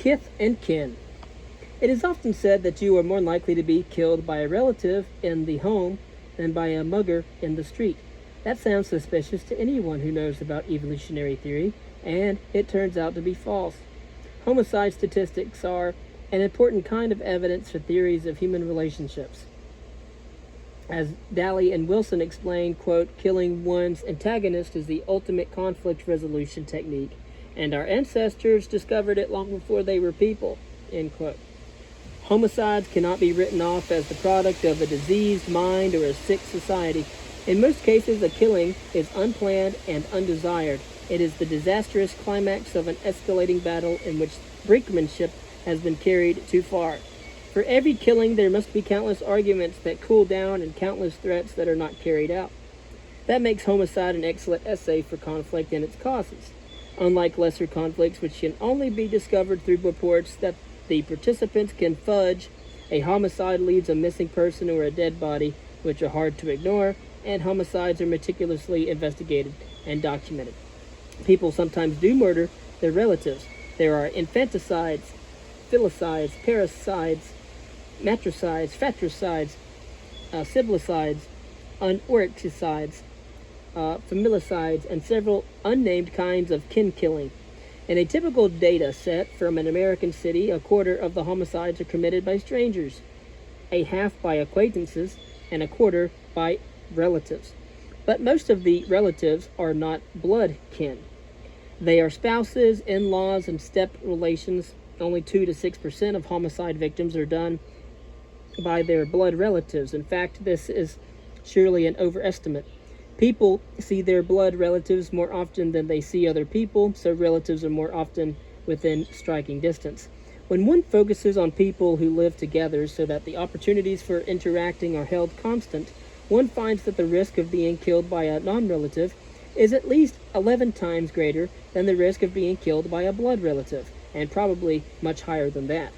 Kith Kin. It is often said that you are more likely to be killed by a relative in the home than by a mugger in the street. That sounds suspicious to anyone who knows about evolutionary theory, and it turns out to be false. Homicide statistics are an important kind of evidence for theories of human relationships. As Daly and Wilson explained, quote, killing one's antagonist is the ultimate conflict resolution technique, and our ancestors discovered it long before they were people, end quote. Homicides cannot be written off as the product of a diseased mind or a sick society. In most cases, a killing is unplanned and undesired. It is the disastrous climax of an escalating battle in which brinkmanship has been carried too far. For every killing, there must be countless arguments that cool down and countless threats that are not carried out. That makes homicide an excellent essay for conflict and its causes. Unlike lesser conflicts, which can only be discovered through reports that the participants can fudge, a homicide leaves a missing person or a dead body, which are hard to ignore, and homicides are meticulously investigated and documented. People sometimes do murder their relatives. There are infanticides, filicides, parricides, matricides, fratricides, siblicides, unoricticides, familicides, and several unnamed kinds of kin killing. In a typical data set from an American city, a quarter of the homicides are committed by strangers, a half by acquaintances, and a quarter by relatives. But most of the relatives are not blood kin. They are spouses, in-laws, and step relations. Only 2 to 6% of homicide victims are done by their blood relatives. In fact, this is surely an overestimate. People see their blood relatives more often than they see other people, so relatives are more often within striking distance. When one focuses on people who live together so that the opportunities for interacting are held constant, one finds that the risk of being killed by a non-relative is at least 11 times greater than the risk of being killed by a blood relative, and probably much higher than that.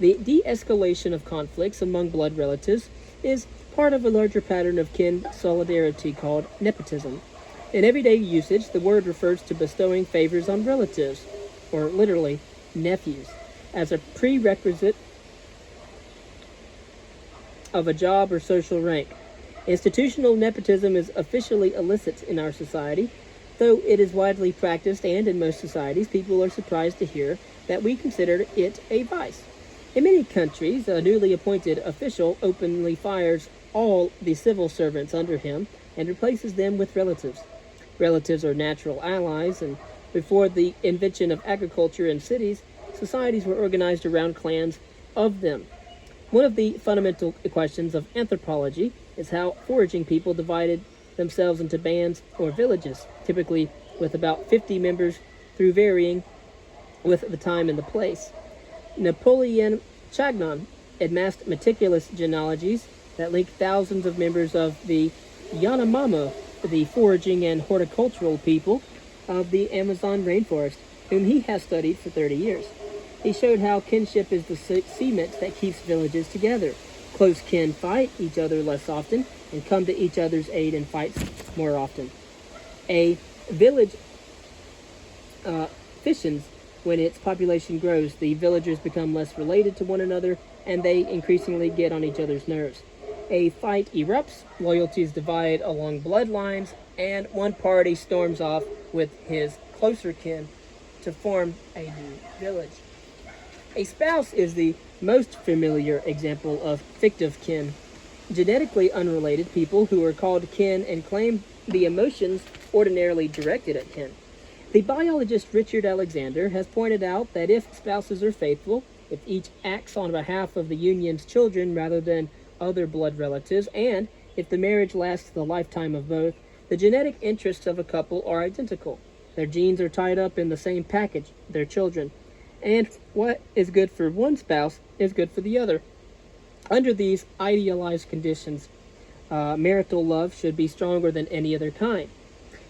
The de-escalation of conflicts among blood relatives is part of a larger pattern of kin solidarity called nepotism. In everyday usage, the word refers to bestowing favors on relatives, or literally nephews, as a prerequisite of a job or social rank. Institutional nepotism is officially illicit in our society, though it is widely practiced, and in most societies, people are surprised to hear that we consider it a vice. In many countries, a newly appointed official openly fires all the civil servants under him and replaces them with relatives. Relatives are natural allies, and before the invention of agriculture in cities, societies were organized around clans of them. One of the fundamental questions of anthropology is how foraging people divided themselves into bands or villages, typically with about 50 members, through varying with the time and the place. Napoleon Chagnon amassed meticulous genealogies that link thousands of members of the Yanomamo, the foraging and horticultural people of the Amazon rainforest, whom he has studied for 30 years. He showed how kinship is the cement that keeps villages together. Close kin fight each other less often and come to each other's aid in fights more often. A village fissions when its population grows. The villagers become less related to one another, and they increasingly get on each other's nerves. A fight erupts, loyalties divide along bloodlines, and one party storms off with his closer kin to form a new village. A spouse is the most familiar example of fictive kin. Genetically unrelated people who are called kin and claim the emotions ordinarily directed at kin. The biologist Richard Alexander has pointed out that if spouses are faithful, if each acts on behalf of the union's children rather than other blood relatives, and if the marriage lasts the lifetime of both, the genetic interests of a couple are identical. Their genes are tied up in the same package, their children. And what is good for one spouse is good for the other. Under these idealized conditions, marital love should be stronger than any other kind.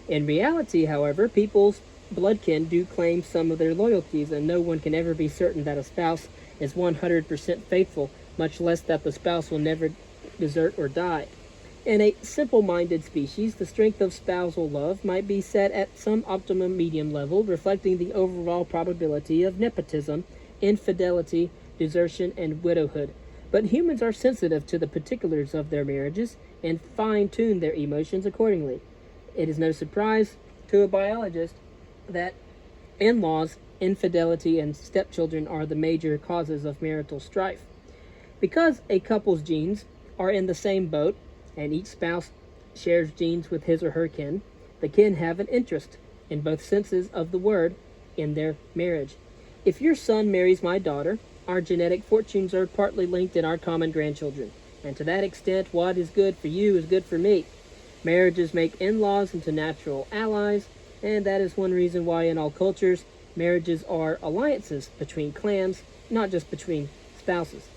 In reality, however, people's bloodkin do claim some of their loyalties, and no one can ever be certain that a spouse is 100% faithful, much less that the spouse will never desert or die. In a simple-minded species, the strength of spousal love might be set at some optimum medium level, reflecting the overall probability of nepotism infidelity, desertion, and widowhood. But humans are sensitive to the particulars of their marriages and fine-tune their emotions accordingly. It is no surprise to a biologist that in-laws, infidelity, and stepchildren are the major causes of marital strife. Because a couple's genes are in the same boat, and each spouse shares genes with his or her kin, the kin have an interest, in both senses of the word, in their marriage. If your son marries my daughter, our genetic fortunes are partly linked in our common grandchildren, and to that extent, what is good for you is good for me. Marriages make in-laws into natural allies, and that is one reason why in all cultures, marriages are alliances between clans, not just between spouses.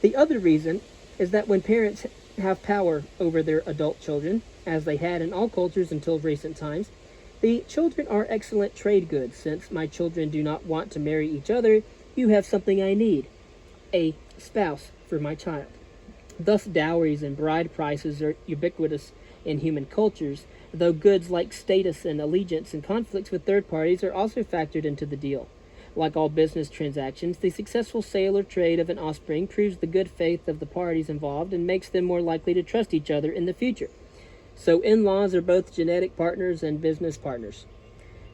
The other reason is that when parents have power over their adult children, as they had in all cultures until recent times, the children are excellent trade goods. Since my children do not want to marry each other, you have something I need, a spouse for my child. Thus, dowries and bride prices are ubiquitous in human cultures, though goods like status and allegiance and conflicts with third parties are also factored into the deal. Like all business transactions, the successful sale or trade of an offspring proves the good faith of the parties involved and makes them more likely to trust each other in the future. So in-laws are both genetic partners and business partners.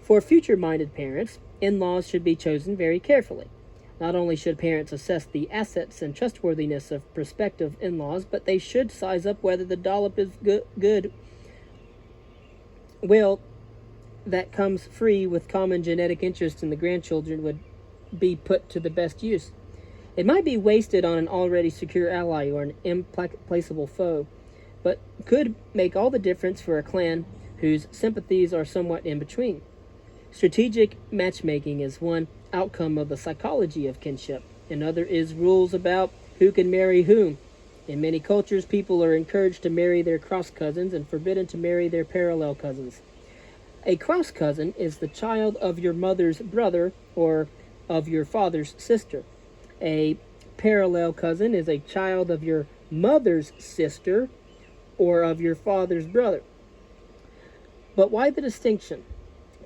For future-minded parents, in-laws should be chosen very carefully. Not only should parents assess the assets and trustworthiness of prospective in-laws, but they should size up whether the dollop is good will that comes free with common genetic interest in the grandchildren would be put to the best use. It might be wasted on an already secure ally or an implacable foe, but could make all the difference for a clan whose sympathies are somewhat in between. Strategic matchmaking is one outcome of the psychology of kinship. Another is rules about who can marry whom. In many cultures, people are encouraged to marry their cross cousins and forbidden to marry their parallel cousins. A cross cousin is the child of your mother's brother or of your father's sister. A parallel cousin is a child of your mother's sister or of your father's brother. But why the distinction?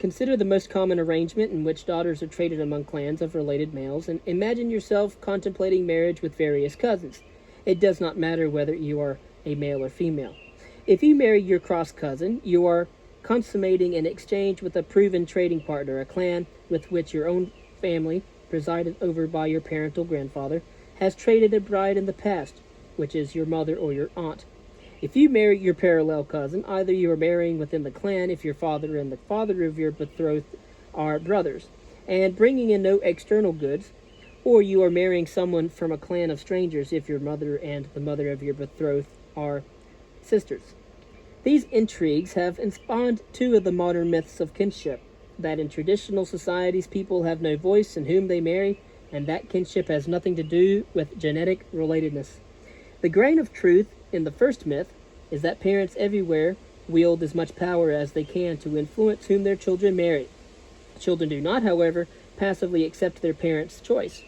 Consider the most common arrangement in which daughters are traded among clans of related males, and imagine yourself contemplating marriage with various cousins. It does not matter whether you are a male or female. If you marry your cross cousin, you are consummating an exchange with a proven trading partner, a clan with which your own family, presided over by your parental grandfather, has traded a bride in the past, which is your mother or your aunt. If you marry your parallel cousin, either you are marrying within the clan if your father and the father of your betrothed are brothers, and bringing in no external goods, or you are marrying someone from a clan of strangers if your mother and the mother of your betrothed are sisters. These intrigues have spawned two of the modern myths of kinship, that in traditional societies people have no voice in whom they marry, and that kinship has nothing to do with genetic relatedness. The grain of truth in the first myth is that parents everywhere wield as much power as they can to influence whom their children marry. Children do not, however, passively accept their parents' choice.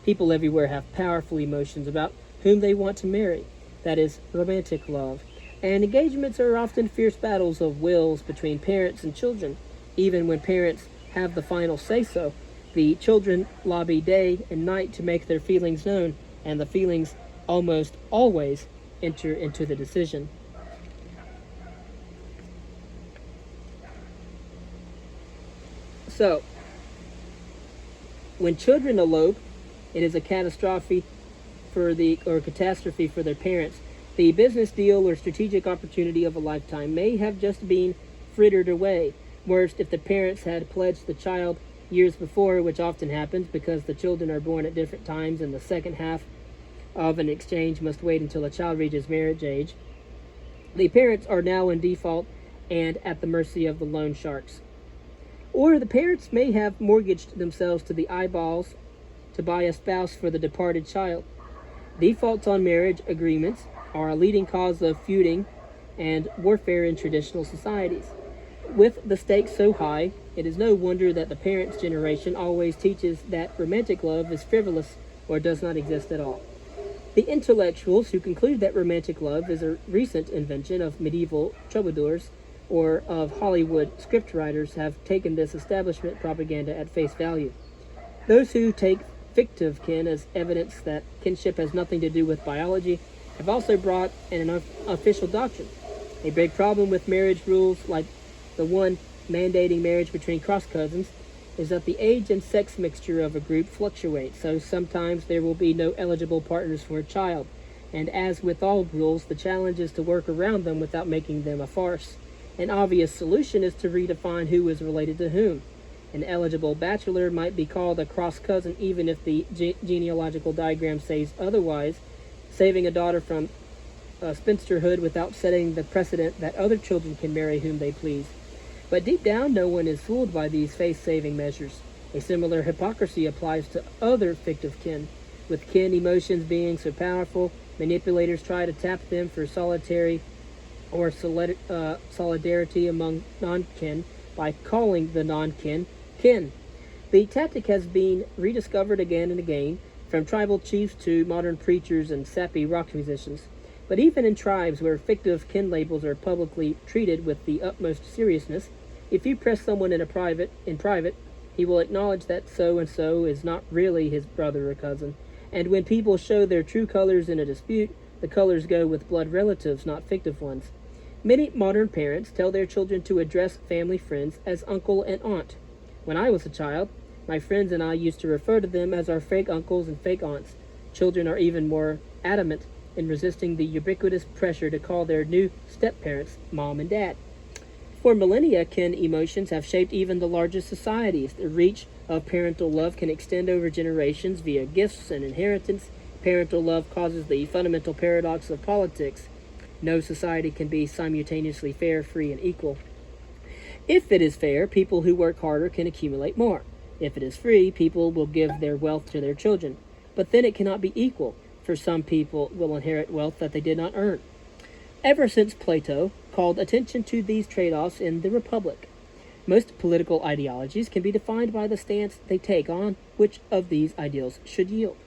People everywhere have powerful emotions about whom they want to marry, that is, romantic love, and engagements are often fierce battles of wills between parents and children. Even when parents have the final say-so, the children lobby day and night to make their feelings known, and the feelings almost always enter into the decision. So, when children elope, it is a catastrophe for their parents. The business deal or strategic opportunity of a lifetime may have just been frittered away. Worst, if the parents had pledged the child years before, which often happens because the children are born at different times and the second half of an exchange must wait until a child reaches marriage age. The parents are now in default and at the mercy of the loan sharks. Or the parents may have mortgaged themselves to the eyeballs to buy a spouse for the departed child. Defaults on marriage agreements are a leading cause of feuding and warfare in traditional societies. With the stakes so high, it is no wonder that the parents' generation always teaches that romantic love is frivolous or does not exist at all. The intellectuals who conclude that romantic love is a recent invention of medieval troubadours or of Hollywood scriptwriters have taken this establishment propaganda at face value. Those who take fictive kin as evidence that kinship has nothing to do with biology have also brought in an official doctrine. A big problem with marriage rules like the one mandating marriage between cross cousins is that the age and sex mixture of a group fluctuates, so sometimes there will be no eligible partners for a child. And as with all rules, the challenge is to work around them without making them a farce. An obvious solution is to redefine who is related to whom. An eligible bachelor might be called a cross cousin even if the genealogical diagram says otherwise, saving a daughter from spinsterhood without setting the precedent that other children can marry whom they please. But deep down, no one is fooled by these face-saving measures. A similar hypocrisy applies to other fictive kin. With kin emotions being so powerful, manipulators try to tap them for solidarity among non-kin by calling the non-kin kin. The tactic has been rediscovered again and again, from tribal chiefs to modern preachers and sappy rock musicians. But even in tribes where fictive kin labels are publicly treated with the utmost seriousness, if you press someone in private, he will acknowledge that so-and-so is not really his brother or cousin. And when people show their true colors in a dispute, the colors go with blood relatives, not fictive ones. Many modern parents tell their children to address family friends as uncle and aunt. When I was a child, my friends and I used to refer to them as our fake uncles and fake aunts. Children are even more adamant in resisting the ubiquitous pressure to call their new step-parents mom and dad. For millennia, kin emotions have shaped even the largest societies. The reach of parental love can extend over generations via gifts and inheritance. Parental love causes the fundamental paradox of politics. No society can be simultaneously fair, free, and equal. If it is fair, people who work harder can accumulate more. If it is free, people will give their wealth to their children. But then it cannot be equal, for some people will inherit wealth that they did not earn. Ever since Plato called attention to these trade-offs in the Republic, most political ideologies can be defined by the stance they take on which of these ideals should yield.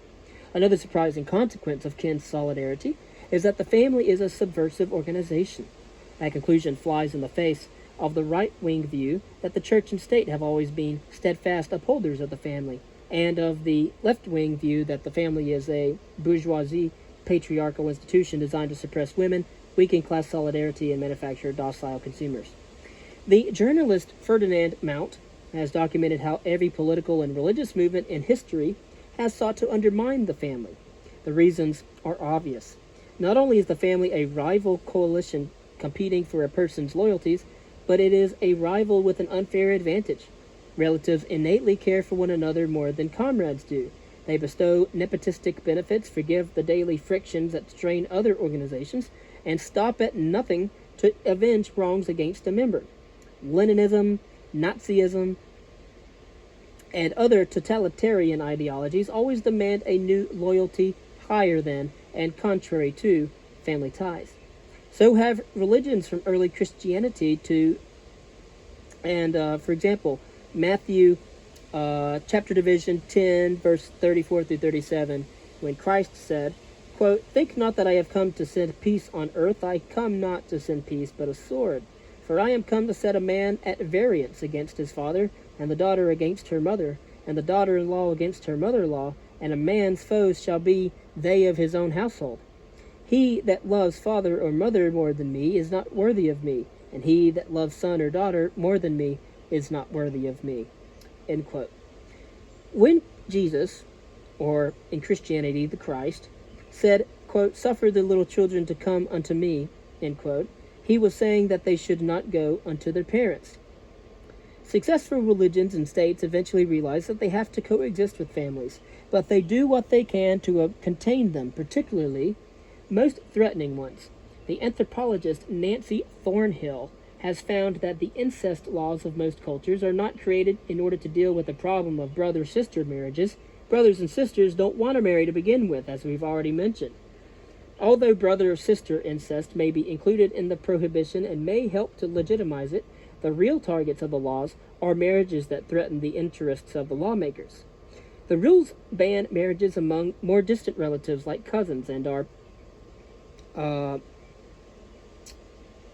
Another surprising consequence of kin solidarity is that the family is a subversive organization. That conclusion flies in the face of the right-wing view that the church and state have always been steadfast upholders of the family, and of the left-wing view that the family is a bourgeoisie patriarchal institution designed to suppress women, weaken class solidarity, and manufacture docile consumers. The journalist Ferdinand Mount has documented how every political and religious movement in history has sought to undermine the family. The reasons are obvious. Not only is the family a rival coalition competing for a person's loyalties, but it is a rival with an unfair advantage. Relatives innately care for one another more than comrades do. They bestow nepotistic benefits, forgive the daily frictions that strain other organizations, and stop at nothing to avenge wrongs against a member. Leninism, Nazism, and other totalitarian ideologies always demand a new loyalty higher than and contrary to family ties. So have religions from early Christianity to, for example, Matthew chapter division 10, verse 34 through 37, when Christ said, quote, "Think not that I have come to send peace on earth. I come not to send peace, but a sword. For I am come to set a man at variance against his father, and the daughter against her mother, and the daughter-in-law against her mother-in-law, and a man's foes shall be they of his own household. He that loves father or mother more than me is not worthy of me, and he that loves son or daughter more than me is not worthy of me." End quote. When Jesus, or in Christianity, the Christ, said, quote, "Suffer the little children to come unto me," end quote, he was saying that they should not go unto their parents. Successful religions and states eventually realize that they have to coexist with families, but they do what they can to contain them, particularly most threatening ones. The anthropologist Nancy Thornhill has found that the incest laws of most cultures are not created in order to deal with the problem of brother-sister marriages. Brothers and sisters don't want to marry to begin with, as we've already mentioned. Although brother or sister incest may be included in the prohibition and may help to legitimize it, the real targets of the laws are marriages that threaten the interests of the lawmakers. The rules ban marriages among more distant relatives like cousins and are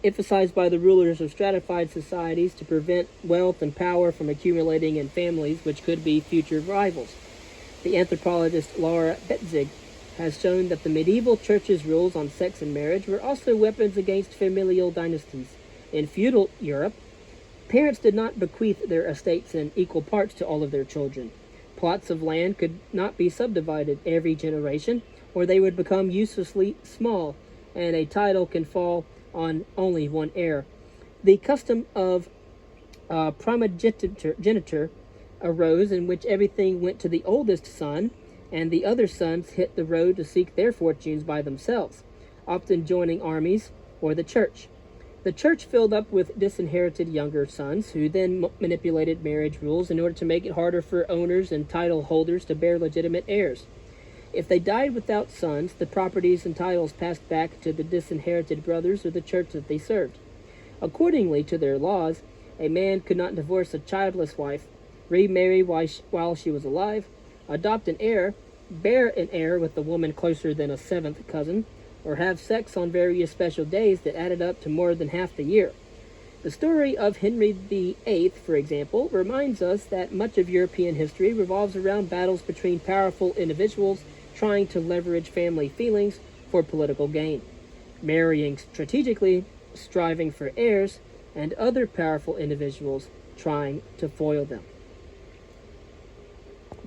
emphasized by the rulers of stratified societies to prevent wealth and power from accumulating in families which could be future rivals. The anthropologist Laura Betzig has shown that the medieval church's rules on sex and marriage were also weapons against familial dynasties. In feudal Europe, parents did not bequeath their estates in equal parts to all of their children. Plots of land could not be subdivided every generation, or they would become uselessly small, and a title can fall on only one heir. The custom of primogeniture arose, in which everything went to the oldest son, and the other sons hit the road to seek their fortunes by themselves, often joining armies or the church. The church filled up with disinherited younger sons, who then manipulated marriage rules in order to make it harder for owners and title holders to bear legitimate heirs. If they died without sons, the properties and titles passed back to the disinherited brothers or the church that they served. Accordingly to their laws, a man could not divorce a childless wife, remarry while she was alive, adopt an heir, bear an heir with a woman closer than a seventh cousin, or have sex on various special days that added up to more than half the year. The story of Henry VIII, for example, reminds us that much of European history revolves around battles between powerful individuals trying to leverage family feelings for political gain, marrying strategically, striving for heirs, and other powerful individuals trying to foil them.